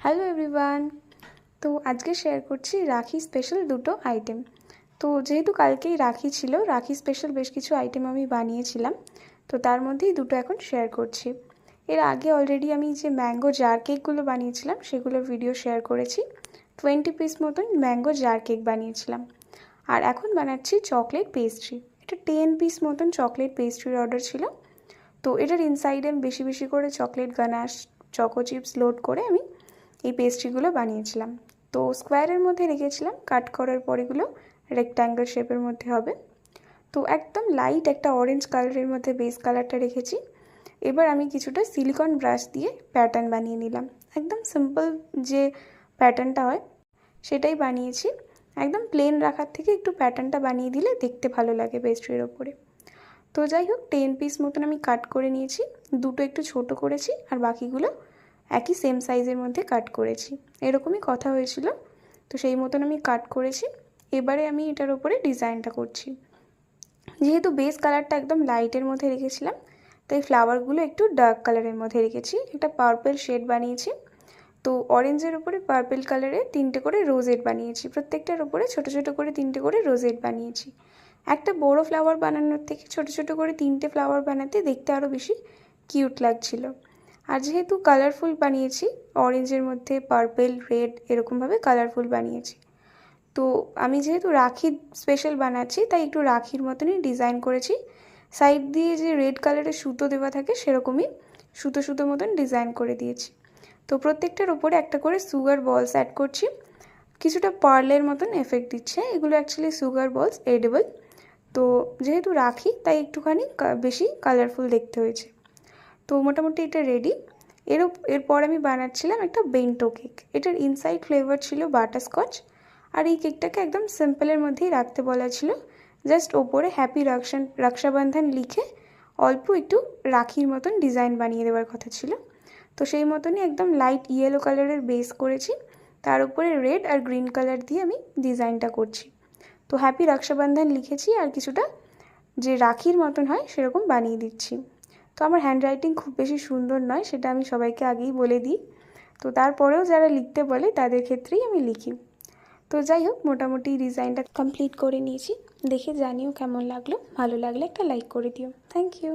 Hello everyone. তো আজকে share করছি রাখি স্পেশাল দুটো আইটেম। তো যেহেতু কালকেই রাখি ছিল, রাখি স্পেশাল বেশ কিছু আইটেম আমি বানিয়েছিলাম, তো তার মধ্যেই দুটো এখন শেয়ার করছি। এর আগে অলরেডি আমি যে ম্যাঙ্গো জার কেকগুলো বানিয়েছিলাম সেগুলোর ভিডিও শেয়ার করেছি। 20 পিস মতন ম্যাঙ্গো জার কেক বানিয়েছিলাম। আর এখন বানাচ্ছি চকলেট পেস্ট্রি। এটা 10 পিস মতন চকলেট পেস্ট্রির অর্ডার ছিল। তো এটার ইনসাইডে আমি বেশি বেশি করে chocolate ganache, choco chips load করে আমি এই পেস্ট্রিগুলো বানিয়েছিলাম। তো স্কোয়ারের মধ্যে রেখেছিলাম, কাট করার পর এগুলো রেক্ট্যাঙ্গেল শেপের মধ্যে হবে। তো একদম লাইট একটা অরেঞ্জ কালারের মধ্যে বেস কালারটা রেখেছি। এবার আমি কিছুটা সিলিকন ব্রাশ দিয়ে প্যাটার্ন বানিয়ে নিলাম। একদম সিম্পল যে প্যাটার্নটা হয় সেটাই বানিয়েছি। একদম প্লেন রাখার থেকে একটু প্যাটার্নটা বানিয়ে দিলে দেখতে ভালো লাগে পেস্ট্রির ওপরে। তো যাই হোক, 10 পিস মতন আমি কাট করে নিয়েছি। দুটো একটু ছোট করেছি আর বাকিগুলো একই সেম সাইজের মধ্যে কাট করেছি। এরকমই কথা হয়েছিল, তো সেই মতন আমি কাট করেছি। এবারে আমি এটার উপরে ডিজাইনটা করছি। যেহেতু বেস কালারটা একদম লাইটের মধ্যে রেখেছিলাম, তাই ফ্লাওয়ারগুলো একটু ডার্ক কালারের মধ্যে রেখেছি। একটা পার্পল শেড বানিয়েছি। তো অরেঞ্জের উপরে পার্পল কালারে 3টে করে রোজেড বানিয়েছি। প্রত্যেকটার উপরে ছোট ছোট করে 3টে করে রোজেড বানিয়েছি। একটা বড় ফ্লাওয়ার বানানোর থেকে ছোট ছোট করে 3টে ফ্লাওয়ার বানাতে দেখতে আরও বেশি কিউট লাগছিল। আর যেহেতু কালারফুল বানিয়েছি, অরেঞ্জের মধ্যে পার্পল, রেড এরকমভাবে কালারফুল বানিয়েছি। তো আমি যেহেতু রাখি স্পেশাল বানাচ্ছি, তাই একটু রাখির মতনই ডিজাইন করেছি। সাইড দিয়ে যে রেড কালারের সুতো দেওয়া থাকে সেরকমই সুতো সুতো মতন ডিজাইন করে দিয়েছি। তো প্রত্যেকটার উপরে একটা করে সুগার বলস অ্যাড করছি। কিছুটা পার্লের মতন এফেক্ট দিচ্ছে। এগুলো অ্যাকচুয়ালি সুগার বলস, এডিবল। তো যেহেতু রাখি তাই একটুখানি বেশি কালারফুল দেখতে হয়েছে। তো মোটামুটি এটা রেডি। এরপর আমি বানাচ্ছিলাম একটা বেন্টো কেক। এটার ইনসাইড ফ্লেভার ছিল বাটারস্কচ। আর এই কেকটাকে একদম সিম্পলের মধ্যেই রাখতে বলা ছিল। জাস্ট ওপরে হ্যাপি রক্ষাবন্ধন লিখে অল্প একটু রাখির মতন ডিজাইন বানিয়ে দেওয়ার কথা ছিল। তো সেই মতনই একদম লাইট ইয়েলো কালারের বেস করেছি। তার উপরে রেড আর গ্রিন কালার দিয়ে আমি ডিজাইনটা করছি। তো হ্যাপি রক্ষাবন্ধন লিখেছি আর কিছুটা যে রাখির মতন হয় সেরকম বানিয়ে দিচ্ছি। তো আমার হ্যান্ডরাইটিং খুব বেশি সুন্দর নয়, সেটা আমি সবাইকে আগেই বলে দিই। তো তারপরেও যারা লিখতে বলে তাদের ক্ষেত্রেই আমি লিখি। তো যাই হোক, মোটামুটি ডিজাইনটা কমপ্লিট করে নিয়েছি। দেখে জানিও কেমন লাগলো। ভালো লাগলে একটা লাইক করে দিও। Thank you.